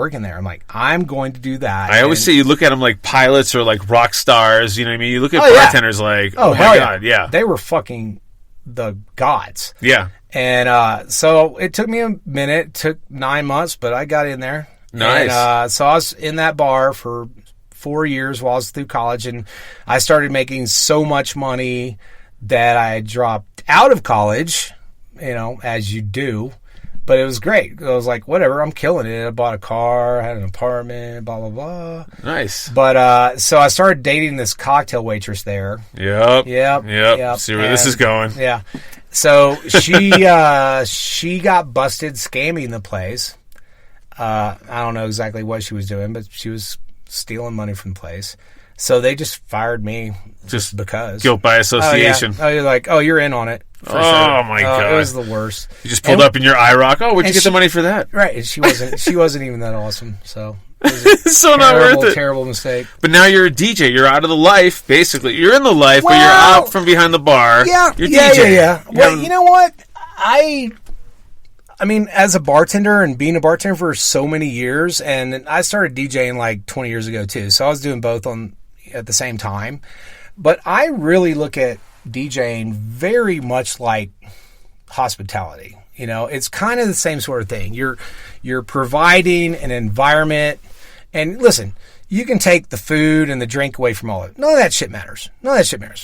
working there. I'm like, I'm going to do that. I always say you look at them like pilots or like rock stars. You know what I mean? You look at bartenders like, oh my God, yeah. They were fucking the gods. Yeah. And so it took me a minute. It took 9 months, but I got in there. Nice. And so I was in that bar for 4 years while I was through college, and I started making so much money that I dropped out of college, as you do. But it was great. I was like, whatever, I'm killing it. I bought a car, had an apartment, blah, blah, blah. Nice. But so I started dating this cocktail waitress there. Yep. Yep. See where this is going. Yeah. So she got busted scamming the place. I don't know exactly what she was doing, but she was stealing money from the place. So they just fired me just because. Guilt by association. Oh, yeah. You're like, you're in on it. Oh, sure. My God. It was the worst. You just pulled up in your IROC. Oh, where'd you get the money for that? Right. And she wasn't even that awesome. So it was so not worth it. Terrible mistake. But now you're a DJ. You're out of the life, basically. You're in the life, but you're out from behind the bar. Yeah. You're DJing. Yeah. Well, you know what? I mean, as a bartender and being a bartender for so many years, and I started DJing like 20 years ago too. So I was doing both at the same time. But I really look at DJing very much like hospitality. It's kind of the same sort of thing. You're providing an environment, and listen, you can take the food and the drink away from all of it. None of that shit matters.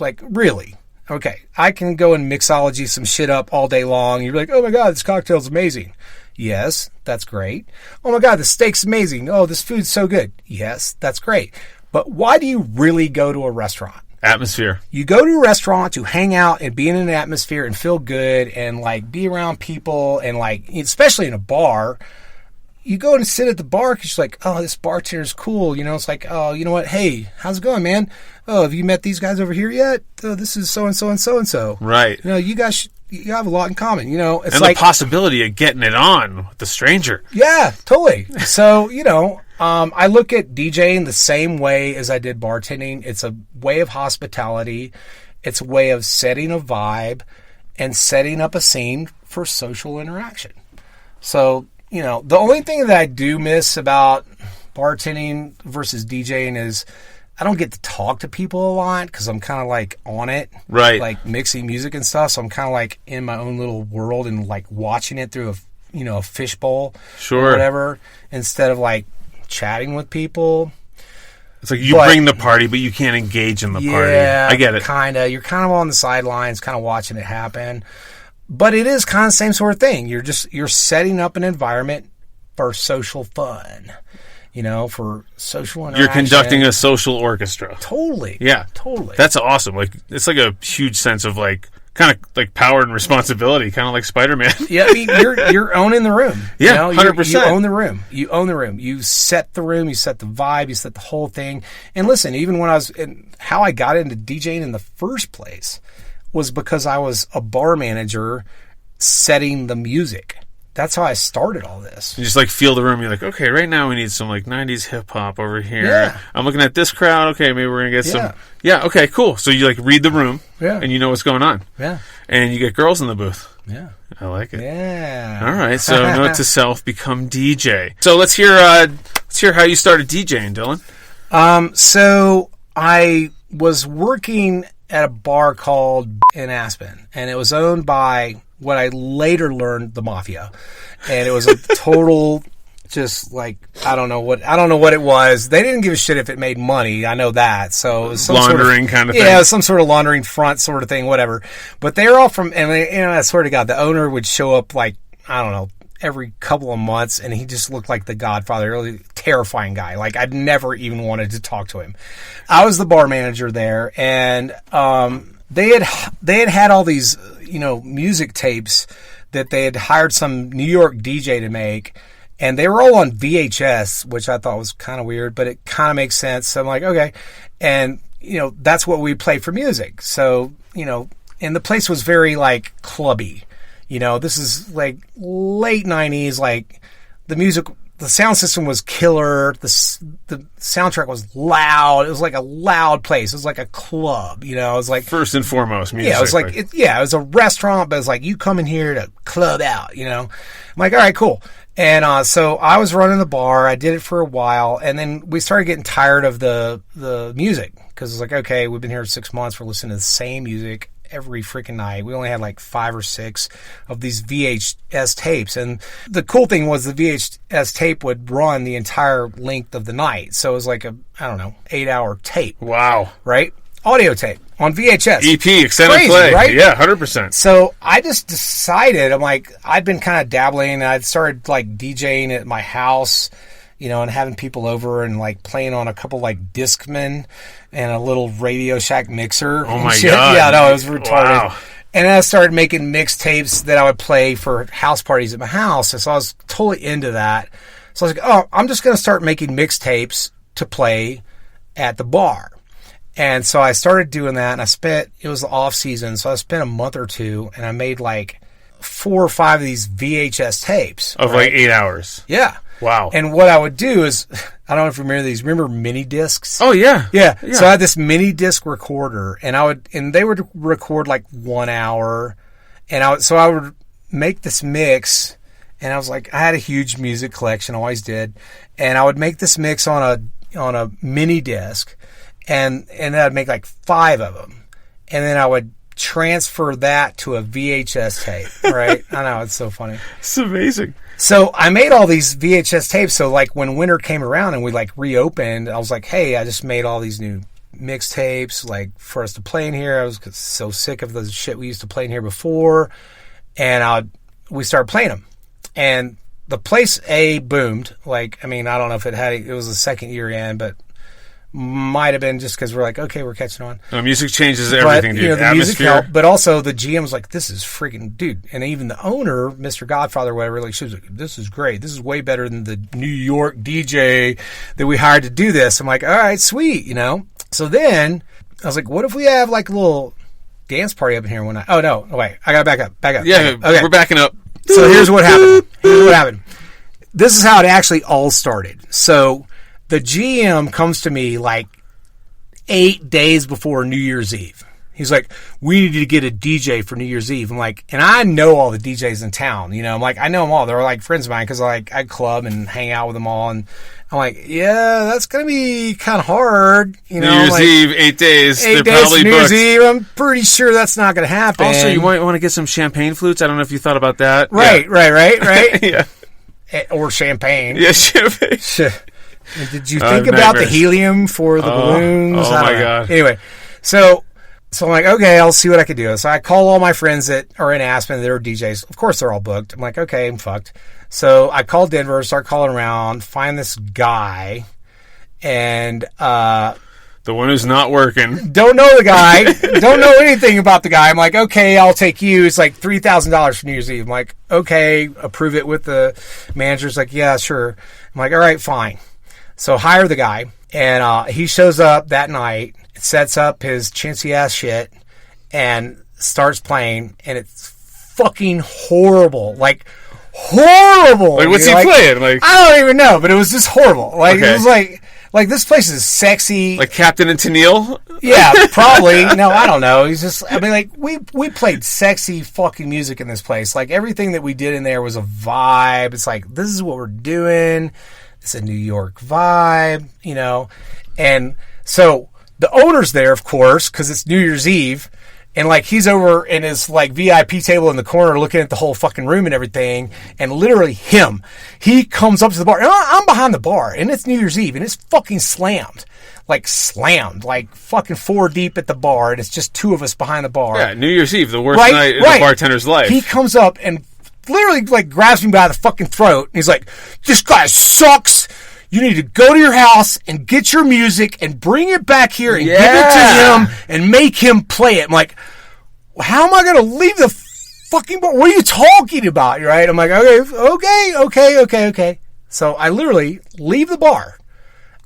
Like, really. Okay, I can go and mixology some shit up all day long. You're like, oh my God, this cocktail's amazing. Yes, that's great. Oh my God, the steak's amazing. Oh, this food's so good. Yes, that's great. But why do you really go to a restaurant? Atmosphere. You go to a restaurant to hang out and be in an atmosphere and feel good and like be around people, and like, especially in a bar, you go and sit at the bar because you're like, oh, this bartender's cool. It's like, oh, you know what? Hey, how's it going, man? Oh, have you met these guys over here yet? Oh, this is so-and-so and so-and-so. Right. You guys, you have a lot in common. It's and like the possibility of getting it on with the stranger. Yeah, totally. So, I look at DJing the same way as I did bartending. It's a way of hospitality. It's a way of setting a vibe and setting up a scene for social interaction. So, the only thing that I do miss about bartending versus DJing is I don't get to talk to people a lot because I'm kind of like on it. Right. Like mixing music and stuff. So I'm kind of like in my own little world and like watching it through a fishbowl. Sure. Or whatever, instead of like chatting with people. It's like you bring the party, but you can't engage in the party. Yeah, I get it. Kind of. You're kind of on the sidelines, kind of watching it happen. But it is kind of the same sort of thing. You're setting up an environment for social fun, for social interaction. You're conducting a social orchestra. Totally. Yeah. Totally. That's awesome. Like, it's like a huge sense of like, kind of like power and responsibility, kind of like Spider-Man. Yeah, I mean, you're owning the room. Yeah, 100%. You own the room. You own the room. You set the room. You set the vibe. You set the whole thing. And listen, even when how I got into DJing in the first place was because I was a bar manager setting the music. That's how I started all this. You just like feel the room. You're like, okay, right now we need some like 90s hip hop over here. Yeah. I'm looking at this crowd. Okay, maybe we're going to get some. Yeah, okay, cool. So you like read the room and you know what's going on. Yeah. And you get girls in the booth. Yeah. I like it. Yeah. All right. So note to self, become DJ. So let's hear how you started DJing, Dylan. So I was working at a bar called in Aspen, and it was owned by what I later learned, the mafia. And it was a total, just like, I don't know what it was. They didn't give a shit if it made money. I know that. So it was some laundering kind of thing. Yeah, some sort of laundering front sort of thing, whatever. But they were all from, and I swear to God, the owner would show up like, I don't know, every couple of months, and he just looked like the Godfather, really terrifying guy. Like, I'd never even wanted to talk to him. I was the bar manager there, and they had all these, music tapes that they had hired some New York DJ to make, and they were all on VHS, which I thought was kind of weird, but it kind of makes sense. So I'm like, okay. And, that's what we play for music. So, and the place was very like clubby. This is like late 90s, like the music the sound system was killer. The soundtrack was loud. It was like a loud place. It was like a club, you know. It was like first and foremost music. Yeah, it was like it was a restaurant, but it's like you come in here to club out, you know. I'm like, all right, cool. And so I was running the bar. I did it for a while, and then we started getting tired of the music because it's like, okay, we've been here 6 months. We're listening to the same music every freaking night. We only had like 5 or 6 of these VHS tapes. And the cool thing was the VHS tape would run the entire length of the night. So it was like a, I don't know, 8-hour tape. Wow. Right? Audio tape on VHS. EP, extended Crazy, play. Right? Yeah, 100%. So I just decided, I'm like, I'd been kind of dabbling. I'd started like DJing at my house, you know, and having people over and like playing on a couple like Discman and a little Radio Shack mixer. Oh my shit. God. Yeah, no, it was retarded. Wow. And then I started making mixtapes that I would play for house parties at my house. And so I was totally into that. So I was like, oh, I'm just going to start making mixtapes to play at the bar. And so I started doing that, and it was the off season, so I spent a month or two, and I made like 4 or 5 of these VHS tapes. Of like 8 hours. Yeah. Wow. And what I would do is, I don't know if you remember these. Remember mini discs? Oh yeah. Yeah. So I had this mini disc recorder, and they would record like 1 hour, and I would make this mix, and I was like, I had a huge music collection, always did, and I would make this mix on a mini disc, and then I'd make like 5 of them, and then I would transfer that to a VHS tape, right? I know, it's so funny. It's amazing. So I made all these VHS tapes, so like when winter came around and we like reopened, I was like, hey, I just made all these new mixtapes like for us to play in here. I was so sick of the shit we used to play in here before, and we started playing them, and the place boomed. Like, I mean, I don't know if it was the second year in, but might have been just because we're like, okay, we're catching on. No, music changes everything, but, dude. You know, the Atmosphere. music helped, but also the GM was like, this is freaking, dude. And even the owner, Mr. Godfather, or whatever, like, she was like, this is great. This is way better than the New York DJ that we hired to do this. I'm like, all right, sweet, you know? So then I was like, what if we have like a little dance party up in here one night? Oh, no, wait, I got to back up. Yeah, okay. We're backing up. So here's what happened. This is how it actually all started. So the GM comes to me like 8 days before New Year's Eve. He's like, we need to get a DJ for New Year's Eve. I'm like, and I know all the DJs in town, you know, I'm like, I know them all. They're like friends of mine because I club and hang out with them all. And I'm like, yeah, that's going to be kind of hard. You know, New Year's like, Eve, 8 days. 8 They're days probably to New booked. Year's Eve. I'm pretty sure that's not going to happen. Also, you might want to get some champagne flutes. I don't know if you thought about that. Right, yeah. right. Yeah. Or champagne. Yeah, champagne. Did you think about the helium for the balloons? Oh, my God. Anyway, so I'm like, okay, I'll see what I can do. So I call all my friends that are in Aspen that are DJs. Of course, they're all booked. I'm like, okay, I'm fucked. So I call Denver, start calling around, find this guy, and the one who's not working. don't know the guy, don't know anything about the guy. I'm like, okay, I'll take you. It's like $3,000 for New Year's Eve. I'm like, okay, approve it with the manager's like, yeah, sure. I'm like, all right, fine. So hire the guy, and he shows up that night, sets up his chintzy ass shit, and starts playing, and it's fucking horrible. Like, horrible. Like, what's he playing? Like, I don't even know, but it was just horrible. Like, It was like this place is sexy. like Captain and Tennille? Yeah, probably. No, I don't know. He's just, I mean, like, we played sexy fucking music in this place. Like, everything that we did in there was a vibe. It's like, this is what we're doing. It's a New York vibe, you know. And so the owner's there, of course, because it's New Year's Eve. And, like, he's over in his, like, VIP table in the corner looking at the whole fucking room and everything. And literally he comes up to the bar. And I'm behind the bar, and it's New Year's Eve, and it's fucking slammed. Like, fucking 4 deep at the bar, and it's just 2 of us behind the bar. Yeah, New Year's Eve, the worst night in the bartender's life. He comes up and literally, like, grabs me by the fucking throat, and he's like, this guy sucks. You need to go to your house and get your music and bring it back here and give it to him and make him play it. I'm like, how am I going to leave the fucking bar? What are you talking about? Right? I'm like, okay. So I literally leave the bar.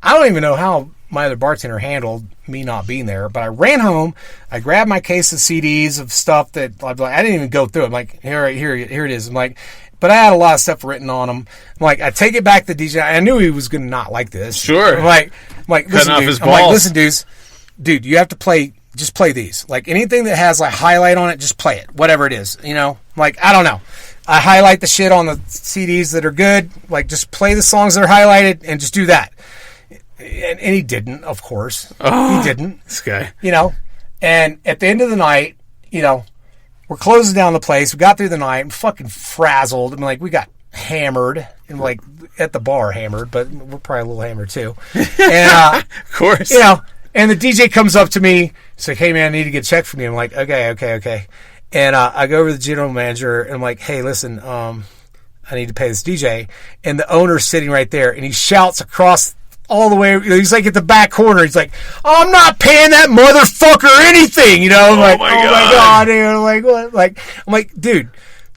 I don't even know how my other bartender handled me not being there, but I ran home. I grabbed my case of CDs of stuff that I didn't even go through. I'm like, here it is. I'm like, but I had a lot of stuff written on them. I'm like, I take it back to DJ. I knew he was going to not like this. Sure. I'm like, listen, off dude. his I'm like, balls. listen, dude, you have to just play these. Like, anything that has, like, highlight on it, just play it. Whatever it is, you know? Like, I don't know. I highlight the shit on the CDs that are good. Like, just play the songs that are highlighted and just do that. And he didn't, of course. He didn't. This guy. You know? And at the end of the night, you know, we're closing down the place. We got through the night and fucking frazzled. I mean, like, we got hammered and, like, at the bar hammered, but we're probably a little hammered too. And, of course. You know, and the DJ comes up to me. He's like, hey, man, I need to get checked from you. I'm like, okay. And I go over to the general manager and I'm like, hey, listen, I need to pay this DJ. And the owner's sitting right there and he shouts across all the way. He's like at the back corner. He's like, I'm not paying that motherfucker anything. You know, I'm like, my oh God. my God, dude. I'm like, what? Like, I'm like, dude,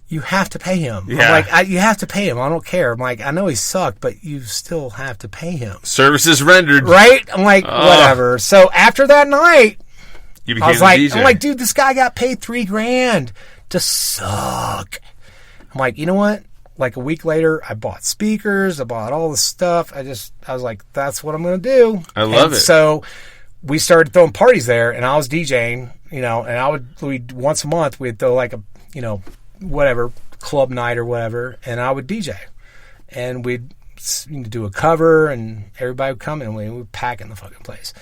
you have to pay him. Yeah. I'm like, you have to pay him. I don't care. I'm like, I know he sucked, but you still have to pay him. Services rendered. Right? I'm like, whatever. So after that night, You became I was the like, DJ. I'm like, dude, this guy got paid $3,000 to suck. I'm like, you know what? Like a week later, I bought speakers. I bought all the stuff. I was like, that's what I'm going to do. I love it. So we started throwing parties there, and I was DJing, you know, and we'd once a month, we'd throw like a, you know, whatever, club night or whatever, and I would DJ. And we'd do a cover, and everybody would come, and we would pack in the fucking place.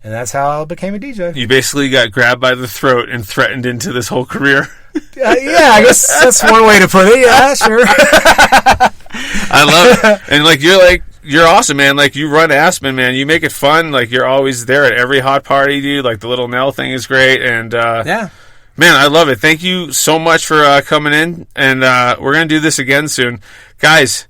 And that's how I became a DJ. You basically got grabbed by the throat and threatened into this whole career. Yeah, I guess that's one way to put it. Yeah, sure. I love it. And you're awesome, man. Like, you run Aspen, man. You make it fun. Like, you're always there at every hot party, dude. Like, the Little Nell thing is great. And, yeah. Man, I love it. Thank you so much for coming in. And we're going to do this again soon. Guys,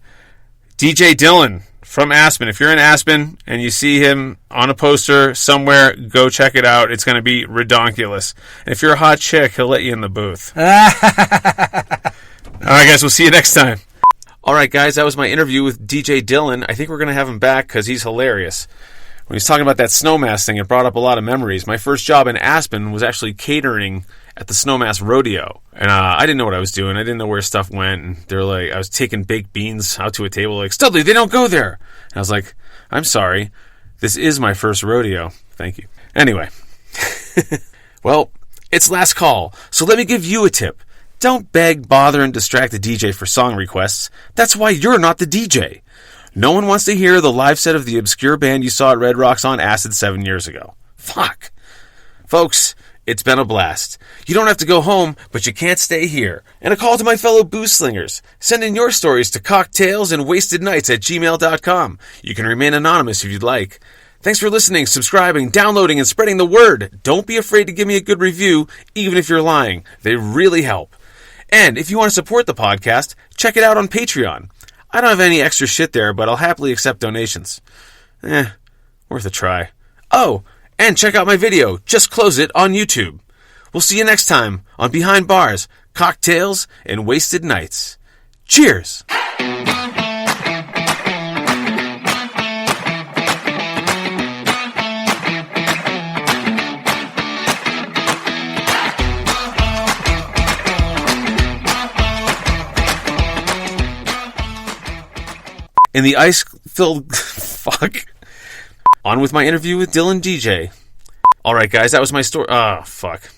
DJ Dylan from Aspen. If you're in Aspen and you see him on a poster somewhere, go check it out. It's going to be redonkulous. And if you're a hot chick, he'll let you in the booth. All right, guys, we'll see you next time. All right, guys, that was my interview with DJ Dylan. I think we're going to have him back because he's hilarious. When he was talking about that Snowmass thing, it brought up a lot of memories. My first job in Aspen was actually catering at the Snowmass Rodeo. And I didn't know what I was doing. I didn't know where stuff went. And they were like, I was taking baked beans out to a table, like, Studley, they don't go there. And I was like, I'm sorry. This is my first rodeo. Thank you. Anyway. Well, it's last call. So let me give you a tip. Don't beg, bother, and distract the DJ for song requests. That's why you're not the DJ. No one wants to hear the live set of the obscure band you saw at Red Rocks on Acid 7 years ago. Fuck. Folks, it's been a blast. You don't have to go home, but you can't stay here. And a call to my fellow booze slingers. Send in your stories to cocktailsandwastednights@gmail.com. You can remain anonymous if you'd like. Thanks for listening, subscribing, downloading, and spreading the word. Don't be afraid to give me a good review, even if you're lying. They really help. And if you want to support the podcast, check it out on Patreon. I don't have any extra shit there, but I'll happily accept donations. Worth a try. Oh, and check out my video, Just Close It, on YouTube. We'll see you next time on Behind Bars, Cocktails, and Wasted Nights. Cheers! In the ice-filled... Fuck. On with my interview with Dylan DJ. Alright, guys, that was my story. Oh, fuck.